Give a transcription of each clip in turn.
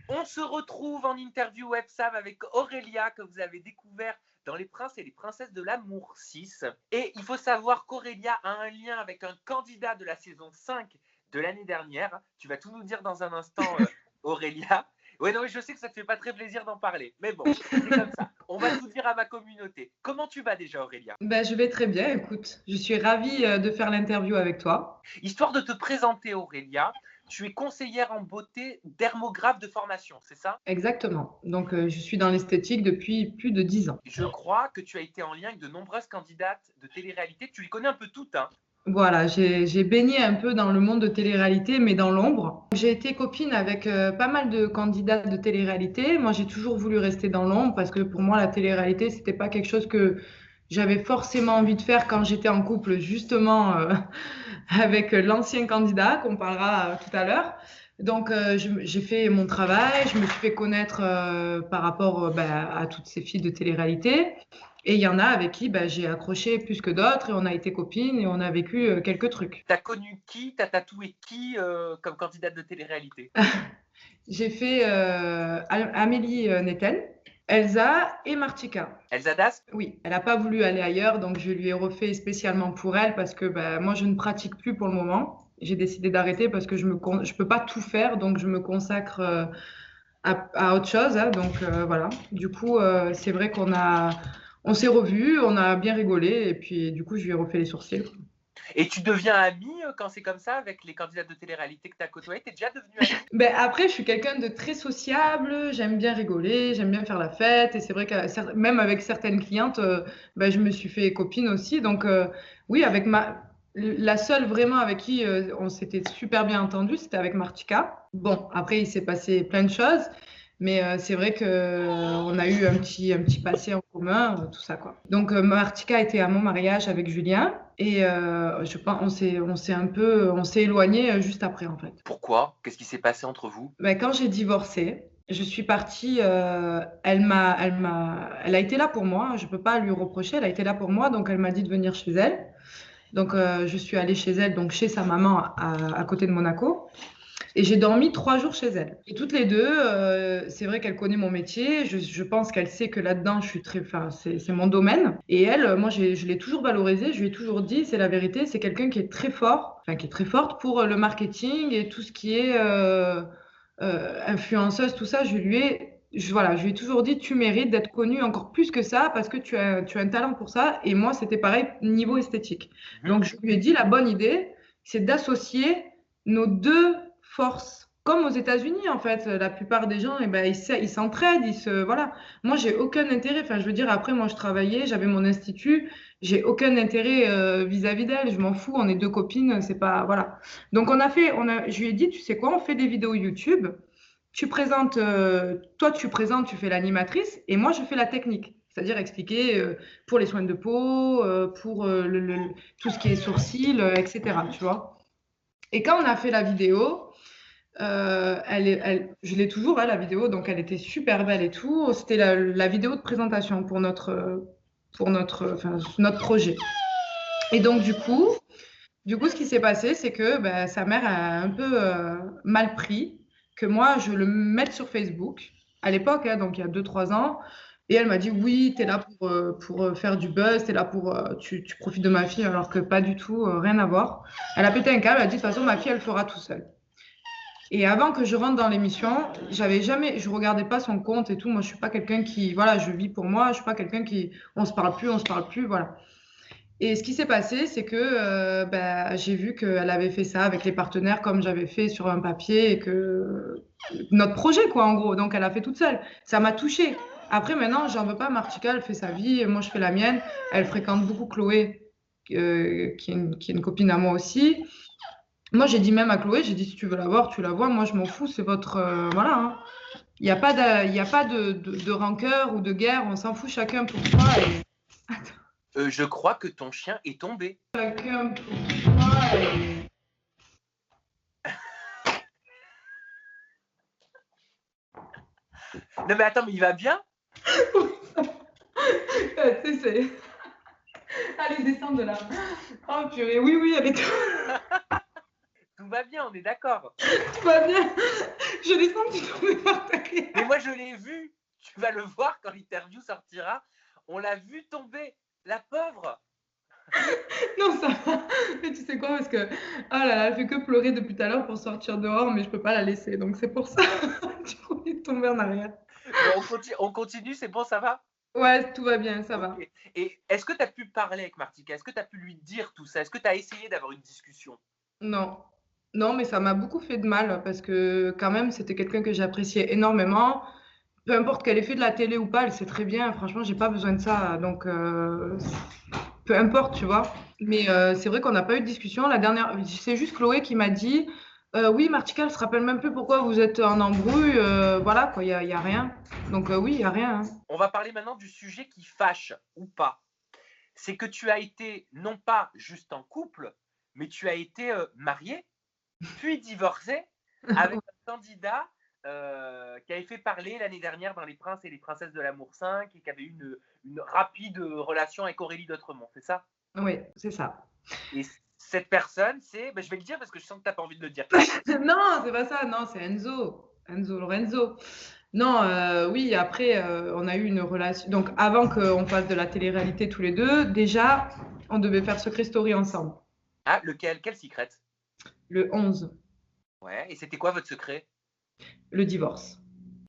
On se retrouve en interview WebSam avec Aurélia que vous avez découvert dans Les Princes et les Princesses de l'amour 6. Et il faut savoir qu'Aurélia a un lien avec un candidat de la saison 5 de l'année dernière. Tu vas tout nous dire dans un instant, Aurélia. Ouais, non, mais je sais que ça te fait pas très plaisir d'en parler. Mais bon, c'est comme ça. On va tout dire à ma communauté. Comment tu vas déjà, Aurélia? Ben, je vais très bien, écoute. Je suis ravie de faire l'interview avec toi. Histoire de te présenter, Aurélia, tu es conseillère en beauté dermographe de formation, c'est ça? Exactement. Donc, je suis dans l'esthétique depuis plus de 10 ans. Je crois que tu as été en lien avec de nombreuses candidates de télé-réalité. Tu les connais un peu toutes, hein? Voilà, j'ai baigné un peu dans le monde de télé-réalité, mais dans l'ombre. J'ai été copine avec pas mal de candidats de télé-réalité. Moi, j'ai toujours voulu rester dans l'ombre parce que pour moi, la télé-réalité, c'était pas quelque chose que j'avais forcément envie de faire quand j'étais en couple, justement, avec l'ancien candidat qu'on parlera tout à l'heure. Donc, j'ai fait mon travail, je me suis fait connaître par rapport ben, à toutes ces filles de télé-réalité. Et il y en a avec qui ben, j'ai accroché plus que d'autres et on a été copines et on a vécu quelques trucs. T'as connu qui? T'as tatoué qui comme candidate de télé-réalité? J'ai fait Amélie Netten, Elsa et Martika. Elsa Das? Oui, elle n'a pas voulu aller ailleurs, donc je lui ai refait spécialement pour elle parce que ben, moi, je ne pratique plus pour le moment. J'ai décidé d'arrêter parce que je peux pas tout faire, donc je me consacre à autre chose. Hein, donc voilà. Du coup, c'est vrai on s'est revus, on a bien rigolé, et puis du coup, je lui ai refait les sourcils. Et tu deviens amie quand c'est comme ça avec les candidates de télé-réalité que tu as côtoyées? T'es déjà devenue amie? Ben, après, je suis quelqu'un de très sociable, j'aime bien rigoler, j'aime bien faire la fête, et c'est vrai que même avec certaines clientes, ben, je me suis fait copine aussi. Donc, oui, la seule vraiment avec qui on s'était super bien entendu, c'était avec Martika. Bon, après, il s'est passé plein de choses, mais c'est vrai que on a eu un petit passé en commun, tout ça, quoi. Donc, Martika était à mon mariage avec Julien, et je pense on s'est éloigné juste après, en fait. Pourquoi? Qu'est-ce qui s'est passé entre vous? Ben, quand j'ai divorcé, je suis partie. Elle a été là pour moi. Je peux pas lui reprocher. Elle a été là pour moi, donc elle m'a dit de venir chez elle. Donc je suis allée chez elle, donc chez sa maman à côté de Monaco, et j'ai dormi 3 jours chez elle. Et toutes les deux, c'est vrai qu'elle connaît mon métier. Je pense qu'elle sait que là-dedans, je suis très, enfin, c'est mon domaine. Et elle, moi, je l'ai toujours valorisée. Je lui ai toujours dit, c'est la vérité, c'est quelqu'un qui est très fort, enfin qui est très forte pour le marketing et tout ce qui est influenceuse, tout ça, voilà, je lui ai toujours dit, tu mérites d'être connue encore plus que ça parce que tu as un talent pour ça. Et moi, c'était pareil niveau esthétique. Mhm. Donc, je lui ai dit, la bonne idée, c'est d'associer nos deux forces. Comme aux États-Unis, en fait, la plupart des gens, eh ben, ils s'entraident, voilà. Moi, j'ai aucun intérêt. Enfin, je veux dire, après, moi, je travaillais, j'avais mon institut, j'ai aucun intérêt vis-à-vis d'elle. Je m'en fous. On est deux copines, c'est pas, voilà. Donc je lui ai dit, tu sais quoi, on fait des vidéos YouTube. Toi tu présentes, tu fais l'animatrice et moi je fais la technique. C'est-à-dire expliquer pour les soins de peau, pour tout ce qui est sourcils, etc. Tu vois. Et quand on a fait la vidéo, je l'ai toujours, hein, la vidéo, donc elle était super belle et tout. C'était la vidéo de présentation enfin, notre projet. Et donc du coup, ce qui s'est passé, c'est que ben, sa mère a un peu mal pris que moi, je le mette sur Facebook à l'époque, hein, donc il y a 2, 3 ans. Et elle m'a dit, oui, tu es là pour faire du buzz, t'es là tu profites de ma fille, alors que pas du tout, rien à voir. Elle a pété un câble, elle a dit, de toute façon, ma fille, elle fera tout seule. Et avant que je rentre dans l'émission, je regardais pas son compte et tout. Moi, je suis pas quelqu'un qui, voilà, je vis pour moi. Je suis pas quelqu'un qui, on se parle plus, voilà. Et ce qui s'est passé, c'est que bah, j'ai vu qu'elle avait fait ça avec les partenaires comme j'avais fait sur un papier et que notre projet, quoi, en gros. Donc, elle a fait toute seule. Ça m'a touchée. Après, maintenant, j'en veux pas. Martika, elle fait sa vie. Moi, je fais la mienne. Elle fréquente beaucoup Chloé, qui est une copine à moi aussi. Moi, j'ai dit même à Chloé, j'ai dit, si tu veux la voir, tu la vois. Moi, je m'en fous. C'est votre... voilà. Hein. Il y a pas de rancœur ou de guerre. On s'en fout chacun pour soi. Et... Je crois que ton chien est tombé. Chacun pour soi. Et... Non mais attends, mais il va bien? Tu sais, c'est... Allez, descends de là. Oh purée, oui, oui, elle est... tout va bien, on est d'accord. Tout va bien. Je l'ai senti tomber par terre. Mais moi, je l'ai vu. Tu vas le voir quand l'interview sortira. On l'a vu tomber. La pauvre. Non, ça va. Mais tu sais quoi, parce que ah là là, elle fait que pleurer depuis tout à l'heure pour sortir dehors, mais je peux pas la laisser. Donc c'est pour ça. Du coup, il est tombé en arrière. Bon, on continue, c'est bon, ça va? Ouais, tout va bien, ça va. Ok. Et est-ce que tu as pu parler avec Martika? Est-ce que tu as pu lui dire tout ça? Est-ce que tu as essayé d'avoir une discussion? Non. Non, mais ça m'a beaucoup fait de mal parce que quand même, c'était quelqu'un que j'appréciais énormément. Peu importe qu'elle ait fait de la télé ou pas, elle sait très bien. Franchement, j'ai pas besoin de ça. Donc, peu importe, tu vois. Mais c'est vrai qu'on n'a pas eu de discussion. La dernière, c'est juste Chloé qui m'a dit, oui, Martika, elle se rappelle même plus pourquoi vous êtes en embrouille. Voilà, quoi, y a rien. Donc oui, il y a rien. Hein. On va parler maintenant du sujet qui fâche ou pas. C'est que tu as été non pas juste en couple, mais tu as été marié, puis divorcé avec un candidat qui avait fait parler l'année dernière dans Les Princes et les Princesses de l'Amour 5 et qui avait eu une rapide relation avec Aurélie d'Autremont, c'est ça? Oui, c'est ça. Et cette personne, c'est, je vais le dire parce que je sens que tu n'as pas envie de le dire. Non, c'est pas ça. Non, c'est Enzo. Enzo Lorenzo. Non, oui, après, on a eu une relation. Donc, avant qu'on fasse de la télé-réalité tous les deux, déjà, on devait faire Secret Story ensemble. Ah, lequel? Quel secret? Le 11. Ouais, et c'était quoi votre secret? Le divorce.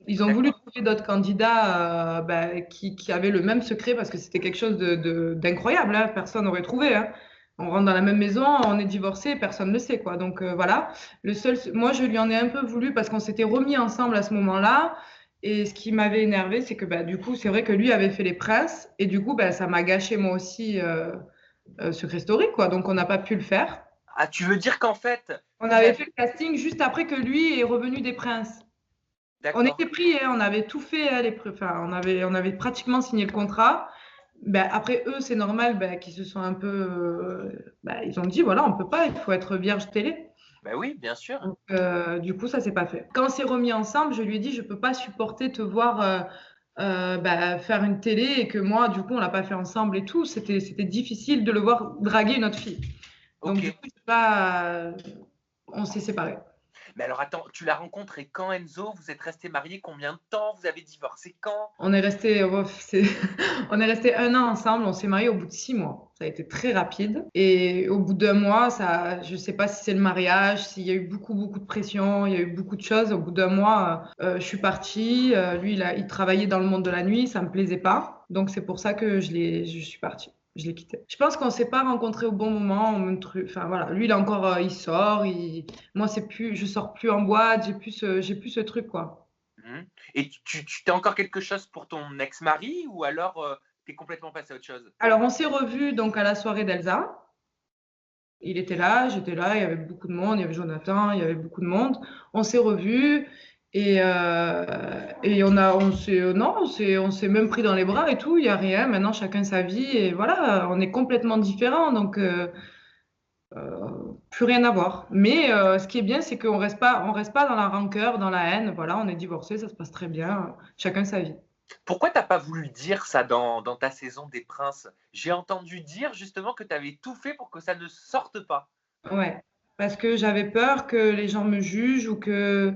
Ils ont voulu trouver d'autres candidats qui avaient le même secret parce que c'était quelque chose d'incroyable. Hein. Personne n'aurait trouvé. Hein. On rentre dans la même maison, on est divorcé, personne ne le sait, quoi. Donc voilà. Moi, je lui en ai un peu voulu parce qu'on s'était remis ensemble à ce moment-là. Et ce qui m'avait énervé, c'est que du coup, c'est vrai que lui avait fait les princes. Et du coup, ça m'a gâché moi aussi Secret Story, quoi. Donc on n'a pas pu le faire. Ah, tu veux dire qu'en fait, On avait fait le casting juste après que lui est revenu des princes. On était pris, hein, on avait tout fait, hein, on avait pratiquement signé le contrat. Après, eux, c'est normal qu'ils se sont un peu. Ils ont dit voilà, on peut pas, il faut être vierge télé. Oui, bien sûr. Donc, du coup, ça s'est pas fait. Quand on s'est remis ensemble, je lui ai dit je peux pas supporter te voir faire une télé et que moi, du coup, on l'a pas fait ensemble et tout. C'était difficile de le voir draguer une autre fille. Donc, du coup, on s'est séparés. Mais alors attends, tu l'as rencontré quand, Enzo? Vous êtes restés mariés combien de temps? Vous avez divorcé quand? On est resté on est resté 1 an ensemble. On s'est mariés au bout de 6 mois. Ça a été très rapide. Et au bout d'1 mois, je sais pas si c'est le mariage, s'il y a eu beaucoup de pression, il y a eu beaucoup de choses. Au bout d'1 mois, je suis partie. Lui, il travaillait dans le monde de la nuit, ça me plaisait pas. Donc c'est pour ça que je suis partie. Je l'ai quitté. Je pense qu'on s'est pas rencontrés au bon moment. Enfin voilà, lui il a encore, il sort. Moi je sors plus en boîte. J'ai plus ce truc quoi. Et tu t'as encore quelque chose pour ton ex-mari ou alors tu es complètement passé à autre chose? Alors on s'est revus donc à la soirée d'Elsa. Il était là, j'étais là, il y avait beaucoup de monde, il y avait Jonathan, il y avait beaucoup de monde. On s'est revus et on s'est même pris dans les bras et tout, il n'y a rien. Maintenant chacun sa vie et voilà, on est complètement différents donc plus rien à voir. Mais ce qui est bien, c'est qu'on reste pas dans la rancœur, dans la haine. Voilà, on est divorcés, ça se passe très bien, chacun sa vie. Pourquoi t'as pas voulu dire ça dans ta saison des Princes? J'ai entendu dire justement que tu avais tout fait pour que ça ne sorte pas. Ouais, parce que j'avais peur que les gens me jugent ou que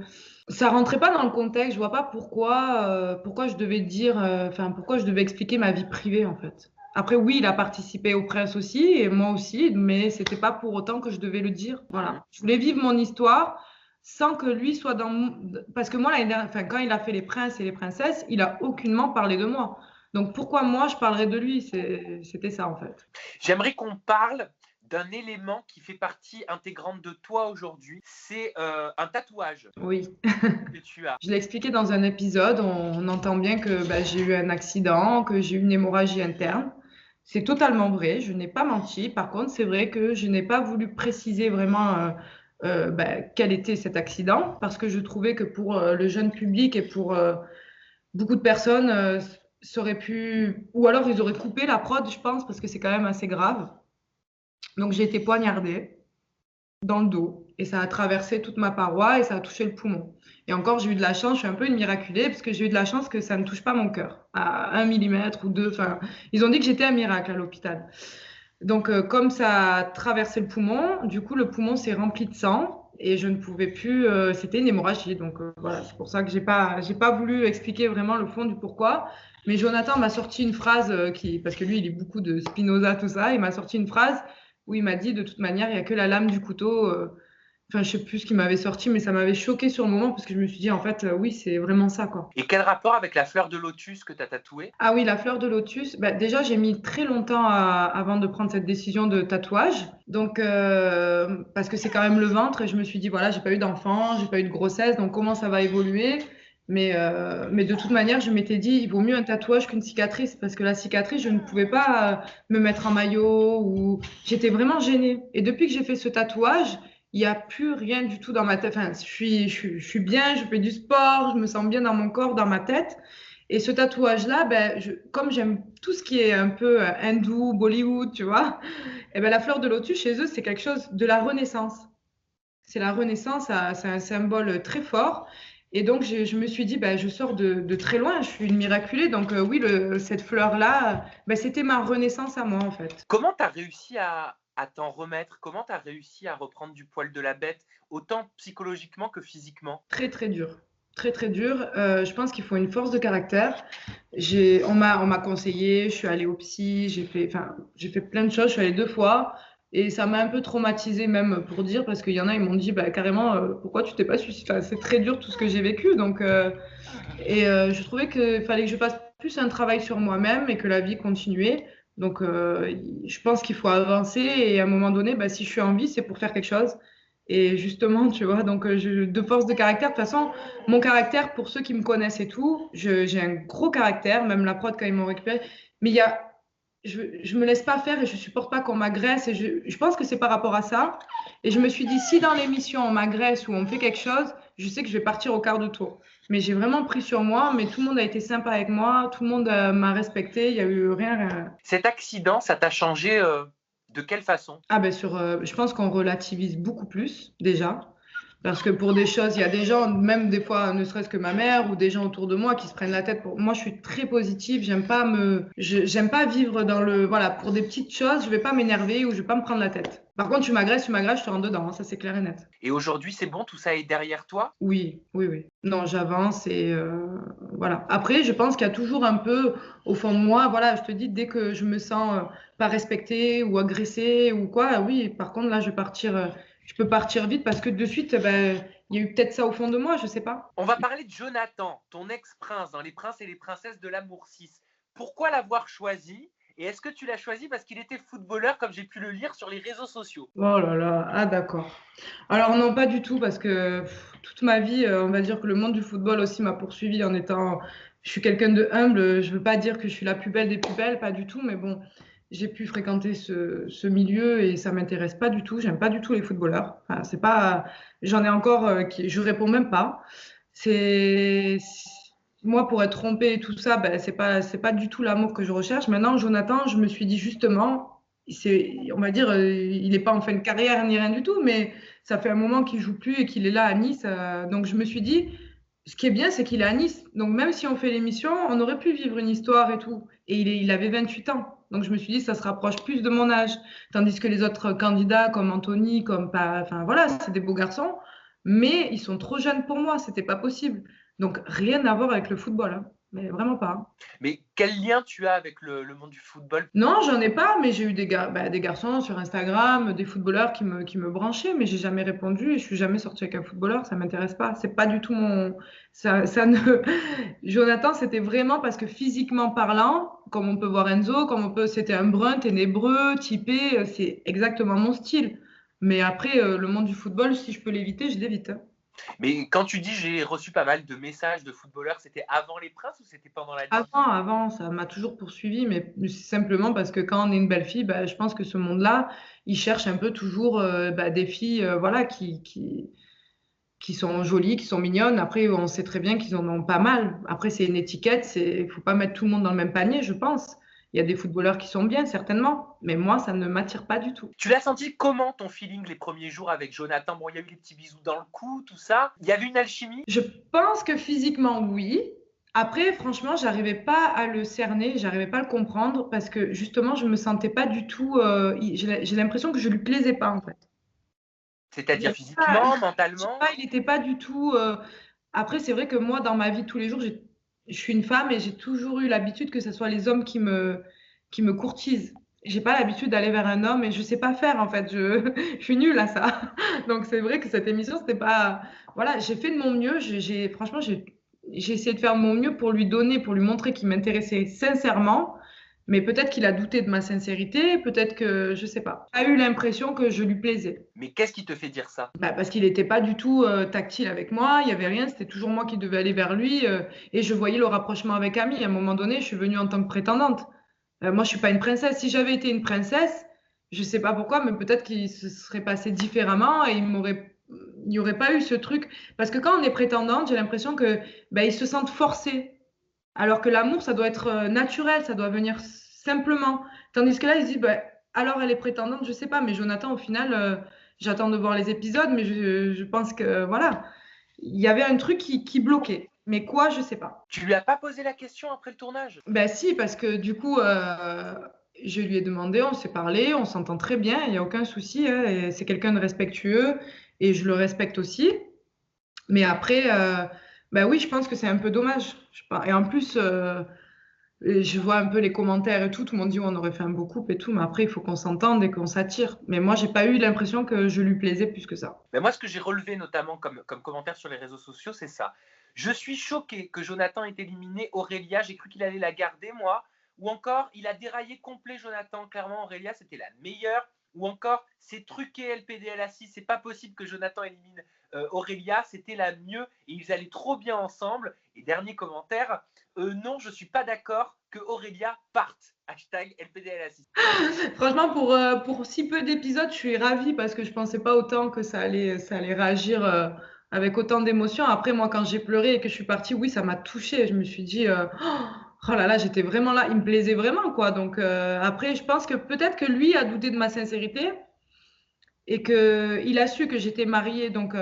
ça rentrait pas dans le contexte. Je vois pas pourquoi je devais dire, pourquoi je devais expliquer ma vie privée en fait. Après, oui, il a participé au Prince aussi et moi aussi, mais c'était pas pour autant que je devais le dire. Voilà, je voulais vivre mon histoire sans que lui soit parce que moi quand il a fait les princes et les princesses, il a aucunement parlé de moi. Donc pourquoi moi je parlerais de lui? C'était ça en fait. J'aimerais qu'on parle d'un élément qui fait partie intégrante de toi aujourd'hui, c'est un tatouage. Oui. Que tu as. Je l'ai expliqué dans un épisode, on entend bien que j'ai eu un accident, que j'ai eu une hémorragie interne. C'est totalement vrai, je n'ai pas menti. Par contre, c'est vrai que je n'ai pas voulu préciser vraiment quel était cet accident, parce que je trouvais que pour le jeune public et pour beaucoup de personnes, ça aurait pu... Ou alors ils auraient coupé la prod, je pense, parce que c'est quand même assez grave. Donc j'ai été poignardée dans le dos et ça a traversé toute ma paroi et ça a touché le poumon. Et encore, j'ai eu de la chance, je suis un peu une miraculée parce que j'ai eu de la chance que ça ne touche pas mon cœur à 1 millimètre ou 2. Enfin, ils ont dit que j'étais un miracle à l'hôpital. Donc, comme ça a traversé le poumon, du coup, le poumon s'est rempli de sang et je ne pouvais plus. C'était une hémorragie, donc voilà, c'est pour ça que j'ai pas voulu expliquer vraiment le fond du pourquoi. Mais Jonathan m'a sorti une phrase parce que lui, il lit beaucoup de Spinoza, tout ça. Il m'a sorti une phrase où il m'a dit, de toute manière, il n'y a que la lame du couteau. Enfin, je sais plus ce qu'il m'avait sorti, mais ça m'avait choqué sur le moment parce que je me suis dit, en fait, oui, c'est vraiment ça, quoi. Et quel rapport avec la fleur de lotus que tu as tatouée? Ah oui, la fleur de lotus. Bah, déjà, j'ai mis très longtemps avant de prendre cette décision de tatouage. Donc, parce que c'est quand même le ventre et je me suis dit, voilà, j'ai pas eu d'enfant, j'ai pas eu de grossesse, donc comment ça va évoluer? Mais de toute manière, je m'étais dit, il vaut mieux un tatouage qu'une cicatrice parce que la cicatrice, je ne pouvais pas me mettre en maillot ou j'étais vraiment gênée. Et depuis que j'ai fait ce tatouage, il n'y a plus rien du tout dans ma tête. Enfin, je suis bien, je fais du sport, je me sens bien dans mon corps, dans ma tête. Et ce tatouage-là, ben, comme j'aime tout ce qui est un peu hindou, Bollywood, tu vois, et ben, la fleur de lotus, chez eux, c'est quelque chose de la Renaissance. C'est la Renaissance, c'est un symbole très fort. Et donc, je me suis dit, ben, je sors de très loin, je suis une miraculée. Donc, oui, cette fleur-là, ben, c'était ma Renaissance à moi, en fait. Comment tu as réussi à t'en remettre? Comment tu as réussi à reprendre du poil de la bête, autant psychologiquement que physiquement? Très, très dur. Très, très dur. Je pense qu'il faut une force de caractère. On m'a conseillé, je suis allée au psy, j'ai fait plein de choses, je suis allée 2 fois. Et ça m'a un peu traumatisée même pour dire, parce qu'il y en a, ils m'ont dit bah, carrément, pourquoi tu t'es pas suicidé? Enfin, c'est très dur tout ce que j'ai vécu. Je trouvais qu'il fallait que je fasse plus un travail sur moi-même et que la vie continuait. Donc, je pense qu'il faut avancer et à un moment donné, bah, si je suis en vie, c'est pour faire quelque chose. Et justement, tu vois, donc de force de caractère, de toute façon, mon caractère, pour ceux qui me connaissent et tout, j'ai un gros caractère, même la prod quand ils m'ont récupéré. Mais je me laisse pas faire et je supporte pas qu'on m'agresse. Et je pense que c'est par rapport à ça. Et je me suis dit, si dans l'émission on m'agresse ou on me fait quelque chose, je sais que je vais partir au quart de tour. Mais j'ai vraiment pris sur moi, mais tout le monde a été sympa avec moi, tout le monde m'a respecté, il y a eu rien. Cet accident, ça t'a changé de quelle façon? Ah ben je pense qu'on relativise beaucoup plus déjà. Parce que pour des choses, il y a des gens, même des fois, ne serait-ce que ma mère ou des gens autour de moi qui se prennent la tête pour. Moi, je suis très positive. J'aime pas vivre dans le. Voilà, pour des petites choses, je vais pas m'énerver ou je vais pas me prendre la tête. Par contre, tu m'agresses, je te rentre dedans. Hein, ça, c'est clair et net. Et aujourd'hui, c'est bon, tout ça est derrière toi? Oui, oui, oui. Non, j'avance et voilà. Après, je pense qu'il y a toujours un peu au fond de moi, voilà, je te dis, dès que je me sens pas respectée ou agressée ou quoi, oui, par contre, là, je peux partir vite parce que de suite, ben, il y a eu peut-être ça au fond de moi, je sais pas. On va parler de Jonathan, ton ex-prince dans Les Princes et les Princesses de l'Amour 6. Pourquoi l'avoir choisi? Et est-ce que tu l'as choisi parce qu'il était footballeur, comme j'ai pu le lire sur les réseaux sociaux? Oh là là, ah d'accord. Alors non, pas du tout, parce que toute ma vie, on va dire que le monde du football aussi m'a poursuivi en étant. Je suis quelqu'un de humble, je veux pas dire que je suis la plus belle des plus belles, pas du tout, mais bon, j'ai pu fréquenter ce milieu et ça m'intéresse pas du tout. J'aime pas du tout les footballeurs. Enfin, c'est pas. J'en ai encore je réponds même pas. C'est. Moi, pour être trompée et tout ça, ben, c'est pas du tout l'amour que je recherche. Maintenant, Jonathan, je me suis dit justement, on va dire, il n'est pas en fin de carrière ni rien du tout, mais ça fait un moment qu'il joue plus et qu'il est là à Nice. Donc je me suis dit, ce qui est bien, c'est qu'il est à Nice. Donc même si on fait l'émission, on aurait pu vivre une histoire et tout. Et il avait 28 ans. Donc je me suis dit, ça se rapproche plus de mon âge. Tandis que les autres candidats, comme Anthony, comme pas, enfin voilà, c'est des beaux garçons, mais ils sont trop jeunes pour moi. C'était pas possible. Donc rien à voir avec le football, hein. Mais vraiment pas. Mais quel lien tu as avec le monde du football? Non, j'en ai pas, mais j'ai eu des garçons sur Instagram, des footballeurs qui me branchaient, mais j'ai jamais répondu et je suis jamais sortie avec un footballeur, ça m'intéresse pas. C'est pas du tout mon. Ça ne. Jonathan, c'était vraiment parce que physiquement parlant, comme on peut voir Enzo, c'était un brun ténébreux, typé, c'est exactement mon style. Mais après, le monde du football, si je peux l'éviter, je l'évite, hein. Mais quand tu dis j'ai reçu pas mal de messages de footballeurs, c'était avant Les Princes ou c'était pendant la nuit? Avant, ça m'a toujours poursuivi, mais c'est simplement parce que quand on est une belle fille, bah, je pense que ce monde-là, il cherche un peu toujours bah, des filles voilà, qui sont jolies, qui sont mignonnes. Après, on sait très bien qu'ils en ont pas mal. Après, c'est une étiquette, il faut pas mettre tout le monde dans le même panier, je pense. Il y a des footballeurs qui sont bien, certainement, mais moi, ça ne m'attire pas du tout. Tu l'as senti comment ton feeling les premiers jours avec Jonathan? Bon, il y a eu les petits bisous dans le cou, tout ça. Il y avait une alchimie? Je pense que physiquement, oui. Après, franchement, j'arrivais pas à le cerner, j'arrivais pas à le comprendre parce que justement, je me sentais pas du tout. J'ai l'impression que je lui plaisais pas en fait. C'est-à-dire physiquement, mentalement? Il n'était pas du tout. Après, c'est vrai que moi, dans ma vie de tous les jours, je suis une femme et j'ai toujours eu l'habitude que ce soit les hommes qui me courtisent. J'ai pas l'habitude d'aller vers un homme et je sais pas faire en fait. Je suis nulle à ça. Donc c'est vrai que cette émission, c'était pas. Voilà, j'ai fait de mon mieux. Franchement, j'ai essayé de faire de mon mieux pour lui donner, pour lui montrer qu'il m'intéressait sincèrement. Mais peut-être qu'il a douté de ma sincérité, peut-être que, je sais pas, a eu l'impression que je lui plaisais. Mais qu'est-ce qui te fait dire ça? Bah, parce qu'il n'était pas du tout tactile avec moi, il n'y avait rien, c'était toujours moi qui devais aller vers lui. Et je voyais le rapprochement avec Ami. À un moment donné, je suis venue en tant que prétendante. Moi, je suis pas une princesse. Si j'avais été une princesse, je sais pas pourquoi, mais peut-être qu'il se serait passé différemment et il n'y aurait pas eu ce truc. Parce que quand on est prétendante, j'ai l'impression que bah, ils se sentent forcés. Alors que l'amour, ça doit être naturel, ça doit venir simplement. Tandis que là, ils se disent, bah, alors elle est prétendante, je sais pas, mais Jonathan, au final, j'attends de voir les épisodes, mais je pense que voilà, il y avait un truc qui bloquait. Mais quoi, je sais pas. Tu lui as pas posé la question après le tournage? Ben si, parce que du coup, je lui ai demandé, on s'est parlé, on s'entend très bien, il n'y a aucun souci, hein, et c'est quelqu'un de respectueux et je le respecte aussi. Mais après, ben oui, je pense que c'est un peu dommage. Et en plus, je vois un peu les commentaires et tout le monde dit on aurait fait un beau couple et tout, mais après, il faut qu'on s'entende et qu'on s'attire. Mais moi, j'ai pas eu l'impression que je lui plaisais plus que ça. Ben moi, ce que j'ai relevé notamment comme commentaire sur les réseaux sociaux, c'est ça. Je suis choqué que Jonathan ait éliminé Aurélia. J'ai cru qu'il allait la garder, moi. Ou encore, il a déraillé complet Jonathan. Clairement, Aurélia, c'était la meilleure. Ou encore, c'est truqué LPDLA6. C'est pas possible que Jonathan élimine Aurélia. C'était la mieux. Et ils allaient trop bien ensemble. Et dernier commentaire, non, je suis pas d'accord que Aurélia parte. Hashtag LPDLA6. Franchement, pour si peu d'épisodes, je suis ravie parce que je pensais pas autant que ça allait réagir avec autant d'émotions. Après, moi, quand j'ai pleuré et que je suis partie, oui, ça m'a touchée. Je me suis dit, oh là là, j'étais vraiment là. Il me plaisait vraiment, quoi. Donc, après, je pense que peut-être que lui a douté de ma sincérité et qu'il a su que j'étais mariée. Donc,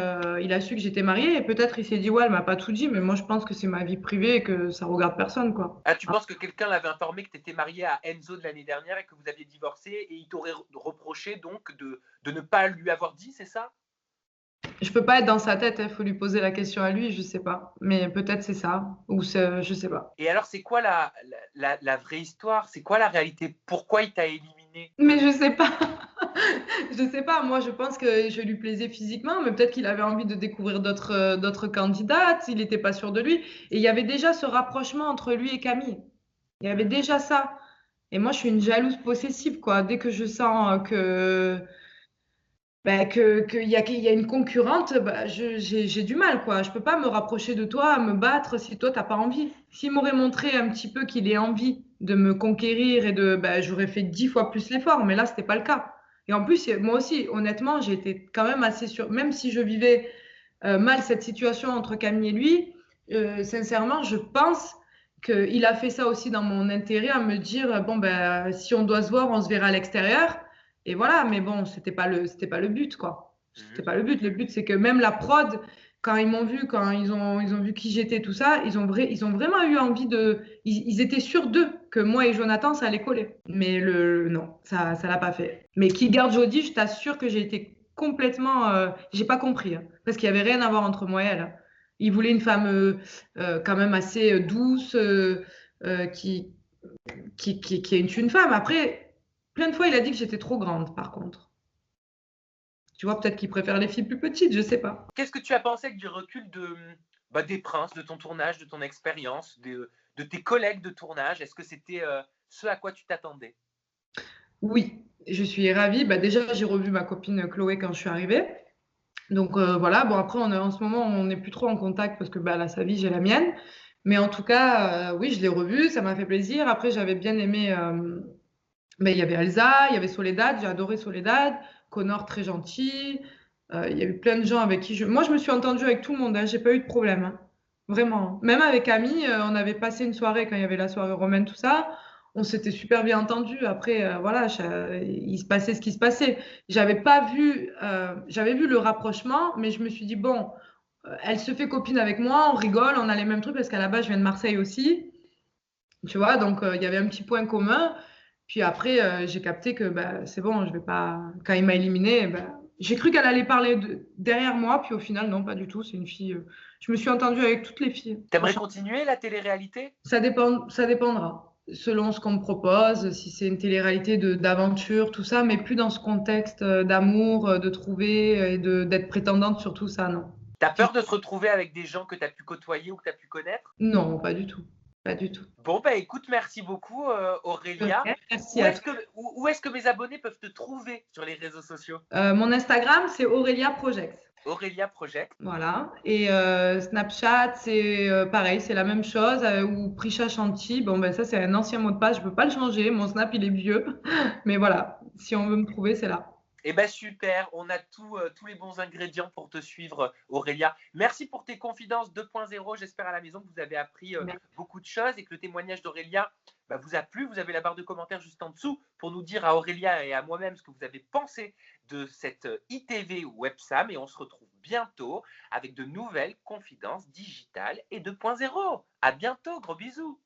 il a su que j'étais mariée et peut-être il s'est dit, ouais, elle m'a pas tout dit, mais moi, je pense que c'est ma vie privée et que ça regarde personne, quoi. Ah, tu penses que quelqu'un l'avait informé que tu étais mariée à Enzo de l'année dernière et que vous aviez divorcé et il t'aurait reproché donc de ne pas lui avoir dit, c'est ça? Je peux pas être dans sa tête, il faut lui poser la question à lui, je sais pas. Mais peut-être c'est ça, ou je sais pas. Et alors, c'est quoi la vraie histoire? C'est quoi la réalité? Pourquoi il t'a éliminé? Mais je sais pas. Je sais pas, moi je pense que je lui plaisais physiquement, mais peut-être qu'il avait envie de découvrir d'autres candidates, il n'était pas sûr de lui. Et il y avait déjà ce rapprochement entre lui et Camille. Il y avait déjà ça. Et moi je suis une jalouse possessive, quoi. Dès que je sens que qu'il y a une concurrente, bah, j'ai du mal, quoi. Je peux pas me rapprocher de toi, me battre si toi, t'as pas envie. S'il m'aurait montré un petit peu qu'il ait envie de me conquérir bah, j'aurais fait 10 fois plus l'effort, mais là, c'était pas le cas. Et en plus, moi aussi, honnêtement, j'ai été quand même assez sûre, même si je vivais mal cette situation entre Camille et lui, sincèrement, je pense qu'il a fait ça aussi dans mon intérêt à me dire, bon, ben, si on doit se voir, on se verra à l'extérieur. Et voilà, mais bon, c'était pas le but, quoi. C'était pas le but. Le but, c'est que même la prod, quand ils m'ont vu, quand ils ont vu qui j'étais, tout ça, ils ont vraiment eu envie ils étaient sûrs d'eux que moi et Jonathan, ça allait coller. Mais non, ça l'a pas fait. Mais qui garde Jodie, je t'assure que j'ai été complètement, j'ai pas compris, hein, parce qu'il y avait rien à voir entre moi et elle, hein. Il voulait une femme quand même assez douce, qui est une femme. Après, plein de fois, il a dit que j'étais trop grande, par contre. Tu vois, peut-être qu'il préfère les filles plus petites, je sais pas. Qu'est-ce que tu as pensé avec du recul des princes, de ton tournage, de ton expérience, de tes collègues de tournage? Est-ce que c'était ce à quoi tu t'attendais? Oui, je suis ravie. Bah, déjà, j'ai revu ma copine Chloé quand je suis arrivée. Donc voilà, bon après, en ce moment, on n'est plus trop en contact parce que bah, elle a sa vie, j'ai la mienne. Mais en tout cas, oui, je l'ai revue, ça m'a fait plaisir. Après, j'avais bien aimé. Il y avait Elsa, il y avait Soledad, j'ai adoré Soledad, Connor très gentil. Il y a eu plein de gens avec qui moi je me suis entendue avec tout le monde, hein, j'ai pas eu de problème, hein. Vraiment. Même avec Ami, on avait passé une soirée quand il y avait la soirée romaine, tout ça. On s'était super bien entendu. Après, voilà, il se passait ce qui se passait. J'avais vu le rapprochement, mais je me suis dit, bon, elle se fait copine avec moi, on rigole, on a les mêmes trucs parce qu'à la base, je viens de Marseille aussi. Tu vois, donc il y avait un petit point commun. Puis après, j'ai capté que bah, c'est bon, je vais pas. Quand il m'a éliminé, bah, J'ai cru qu'elle allait parler derrière moi, puis au final, non, pas du tout. C'est une fille. Je me suis entendue avec toutes les filles. T'aimerais Franchement, continuer la télé-réalité? ça dépendra. Selon ce qu'on me propose, si c'est une télé-réalité d'aventure, tout ça, mais plus dans ce contexte d'amour, de trouver et d'être prétendante sur tout ça, non. T'as peur de te retrouver avec des gens que t'as pu côtoyer ou que t'as pu connaître? Non, pas du tout. Pas du tout. Bon, bah écoute, merci beaucoup Aurélia. Ok, merci à toi. Où est-ce que mes abonnés peuvent te trouver sur les réseaux sociaux? Mon Instagram, c'est Aurélia Project. Aurélia Project. Voilà. Et Snapchat, c'est pareil, c'est la même chose. Ou Prisha Shanti, bon, ben ça, c'est un ancien mot de passe, je ne peux pas le changer. Mon Snap, il est vieux. Mais voilà, si on veut me trouver, c'est là. Eh ben super, on a tous les bons ingrédients pour te suivre, Aurélia. Merci pour tes confidences 2.0. J'espère à la maison que vous avez appris beaucoup de choses et que le témoignage d'Aurélia vous a plu. Vous avez la barre de commentaires juste en dessous pour nous dire à Aurélia et à moi-même ce que vous avez pensé de cette ITV ou Websam. Et on se retrouve bientôt avec de nouvelles confidences digitales et 2.0. À bientôt, gros bisous.